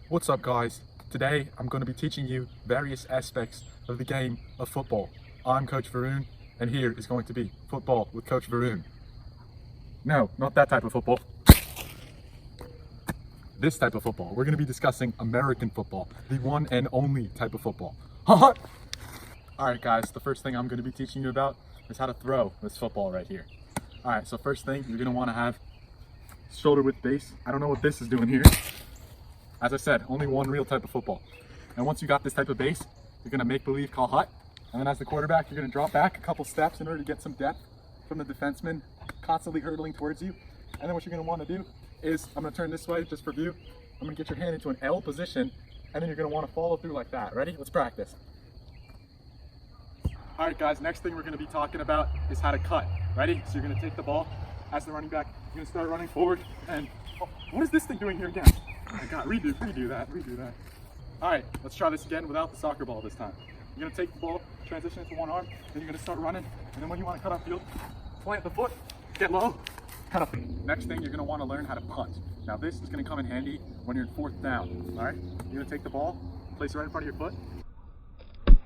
What's up, guys? Today I'm going to be teaching you various aspects of the game of football. I'm Coach Varun, and here is going to be football with Coach Varun. No, not that type of football. This type of football. We're going to be discussing American football, the one and only type of football. Alright guys, the first thing I'm going to be teaching you about is how to throw this football right here. Alright, so first thing, you're going to want to have shoulder width base. I don't know what this is doing here. As I said, only one real type of football. And once you got this type of base, you're going to make believe call hut. And then as the quarterback, you're going to drop back a couple steps in order to get some depth from the defenseman constantly hurtling towards you. And then what you're going to want to do is, I'm going to turn this way just for view. I'm going to get your hand into an L position, and then you're going to want to follow through like that. Ready? Let's practice. Alright guys, next thing we're going to be talking about is how to cut. Ready? So you're going to take the ball as the running back. You're going to start running forward, and what is this thing doing here again? Oh my god, redo that. Alright, let's try this again without the soccer ball this time. You're going to take the ball, transition it to one arm, then you're going to start running, and then when you want to cut upfield, plant the foot, get low, cut up. Next thing, you're going to want to learn how to punt. Now this is going to come in handy when you're in fourth down. Alright, you're going to take the ball, place it right in front of your foot.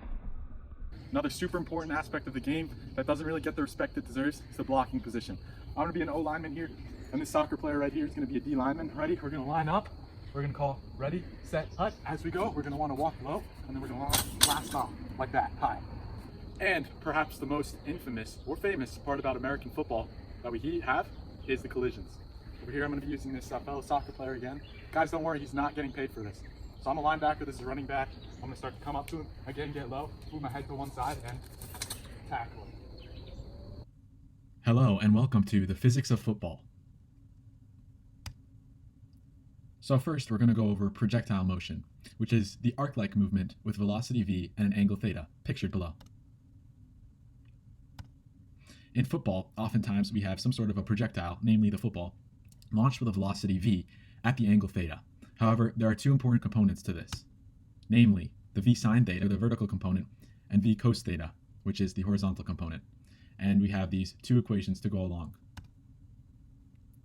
Another super important aspect of the game that doesn't really get the respect it deserves is the blocking position. I'm going to be an O lineman here, and this soccer player right here is going to be a D lineman. Ready? We're going to line up. We're going to call ready, set, hut. As we go, we're going to want to walk low, and then we're going to want to blast off like that, high. And perhaps the most infamous or famous part about American football that we have is the collisions. Over here, I'm going to be using this fellow soccer player again. Guys, don't worry, he's not getting paid for this. So I'm a linebacker, this is a running back. I'm going to start to come up to him, again, get low, move my head to one side, and tackle him. Hello and welcome to the physics of football. So first we're going to go over projectile motion, which is the arc-like movement with velocity v and an angle theta, pictured below. In football, oftentimes we have some sort of a projectile, namely the football, launched with a velocity v at the angle theta. However, there are two important components to this, namely the v sine theta, the vertical component, and v cos theta, which is the horizontal component. And we have these two equations to go along.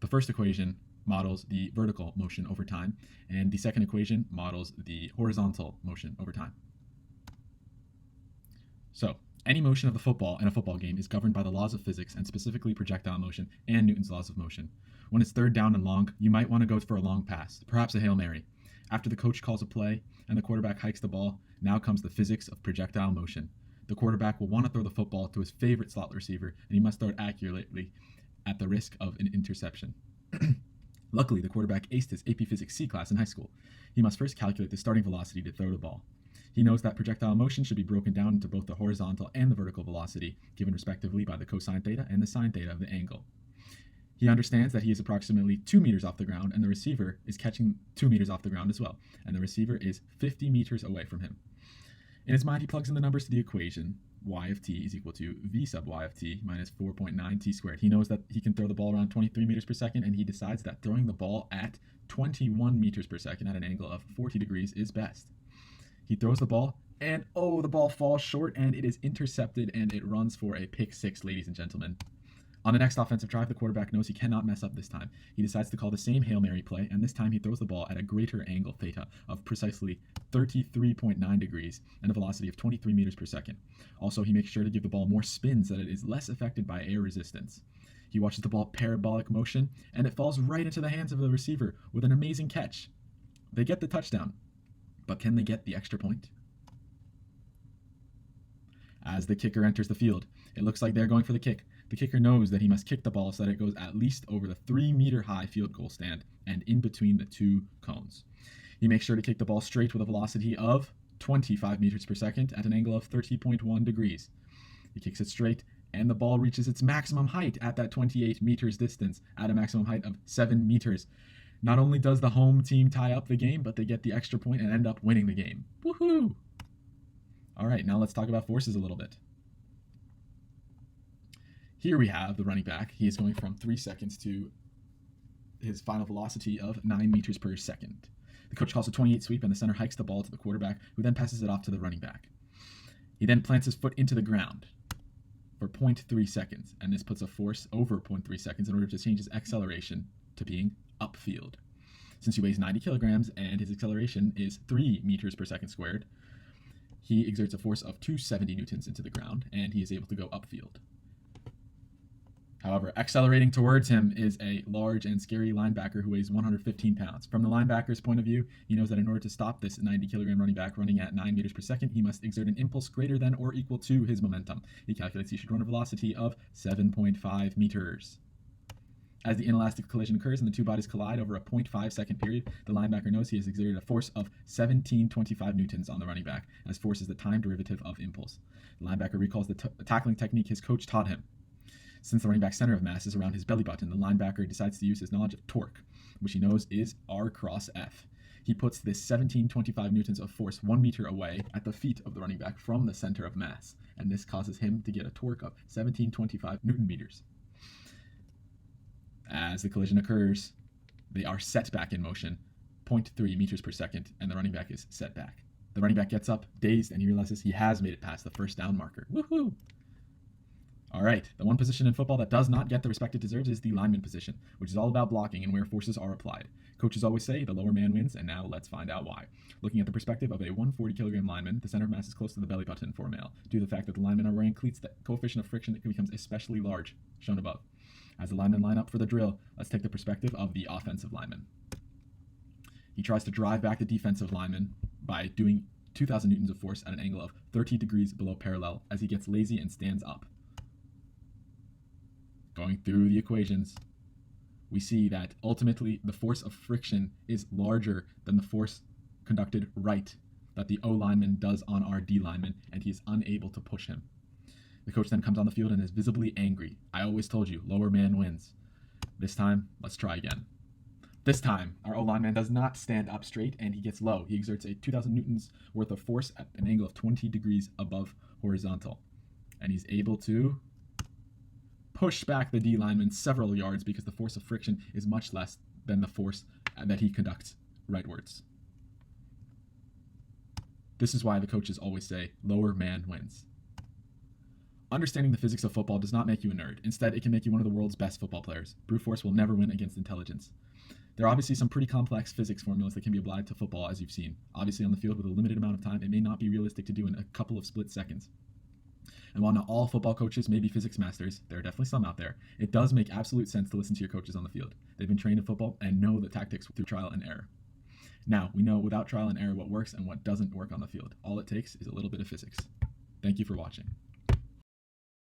The first equation models the vertical motion over time, and the second equation models the horizontal motion over time. So, any motion of the football in a football game is governed by the laws of physics, and specifically projectile motion and Newton's laws of motion. When it's third down and long, you might want to go for a long pass, perhaps a Hail Mary. After the coach calls a play and the quarterback hikes the ball, now comes the physics of projectile motion. The quarterback will want to throw the football to his favorite slot receiver, and he must throw it accurately at the risk of an interception. Luckily, the quarterback aced his AP Physics C class in high school. He must first calculate the starting velocity to throw the ball. He knows that projectile motion should be broken down into both the horizontal and the vertical velocity, given respectively by the cosine theta and the sine theta of the angle. He understands that he is approximately 2 meters off the ground, and the receiver is catching 2 meters off the ground as well, and the receiver is 50 meters away from him. In his mind, he plugs in the numbers to the equation. Y of t is equal to v sub y of t minus 4.9 t squared. He knows that he can throw the ball around 23 meters per second, and he decides that throwing the ball at 21 meters per second at an angle of 40 degrees is best. He throws the ball, and the ball falls short, and it is intercepted, and it runs for a pick six, ladies and gentlemen. On the next offensive drive, the quarterback knows he cannot mess up this time. He decides to call the same Hail Mary play, and this time he throws the ball at a greater angle theta of precisely 33.9 degrees and a velocity of 23 meters per second. Also, he makes sure to give the ball more spin so that it is less affected by air resistance. He watches the ball parabolic motion, and it falls right into the hands of the receiver with an amazing catch. They get the touchdown, but can they get the extra point? As the kicker enters the field, it looks like they're going for the kick. The kicker knows that he must kick the ball so that it goes at least over the 3-meter-high field goal stand and in between the two cones. He makes sure to kick the ball straight with a velocity of 25 meters per second at an angle of 30.1 degrees. He kicks it straight, and the ball reaches its maximum height at that 28 meters distance at a maximum height of 7 meters. Not only does the home team tie up the game, but they get the extra point and end up winning the game. Woohoo! All right, now let's talk about forces a little bit. Here we have the running back. He is going from 3 seconds to his final velocity of 9 meters per second. The coach calls a 28 sweep, and the center hikes the ball to the quarterback, who then passes it off to the running back. He then plants his foot into the ground for 0.3 seconds, and this puts a force over 0.3 seconds in order to change his acceleration to being upfield. Since he weighs 90 kilograms and his acceleration is 3 meters per second squared, he exerts a force of 270 newtons into the ground, and he is able to go upfield. However, accelerating towards him is a large and scary linebacker who weighs 115 pounds. From the linebacker's point of view, he knows that in order to stop this 90-kilogram running back running at 9 meters per second, he must exert an impulse greater than or equal to his momentum. He calculates he should run a velocity of 7.5 meters. As the inelastic collision occurs and the two bodies collide over a 0.5-second period, the linebacker knows he has exerted a force of 1725 newtons on the running back, as force is the time derivative of impulse. The linebacker recalls the tackling technique his coach taught him. Since the running back's center of mass is around his belly button, the linebacker decides to use his knowledge of torque, which he knows is R cross F. He puts this 1725 newtons of force 1 meter away at the feet of the running back from the center of mass, and this causes him to get a torque of 1725 newton meters. As the collision occurs, they are set back in motion, 0.3 meters per second, and the running back is set back. The running back gets up, dazed, and he realizes he has made it past the first down marker. Woohoo! All right, the one position in football that does not get the respect it deserves is the lineman position, which is all about blocking and where forces are applied. Coaches always say the lower man wins, and now let's find out why. Looking at the perspective of a 140-kilogram lineman, the center of mass is close to the belly button for a male. Due to the fact that the linemen are wearing cleats, the coefficient of friction becomes especially large, shown above. As the linemen line up for the drill, let's take the perspective of the offensive lineman. He tries to drive back the defensive lineman by doing 2,000 newtons of force at an angle of 30 degrees below parallel as he gets lazy and stands up. Going through the equations, we see that ultimately the force of friction is larger than the force conducted right that the O lineman does on our D lineman, and he is unable to push him. The coach then comes on the field and is visibly angry. I always told you, lower man wins. This time, let's try again. This time, our O lineman does not stand up straight and he gets low. He exerts a 2,000 newtons worth of force at an angle of 20 degrees above horizontal. And he's able to push back the D lineman several yards because the force of friction is much less than the force that he conducts rightwards. This is why the coaches always say, lower man wins. Understanding the physics of football does not make you a nerd. Instead, it can make you one of the world's best football players. Brute force will never win against intelligence. There are obviously some pretty complex physics formulas that can be applied to football, as you've seen. Obviously, on the field with a limited amount of time, it may not be realistic to do in a couple of split seconds. And while not all football coaches may be physics masters, there are definitely some out there, it does make absolute sense to listen to your coaches on the field. They've been trained in football and know the tactics through trial and error. Now, we know without trial and error what works and what doesn't work on the field. All it takes is a little bit of physics. Thank you for watching.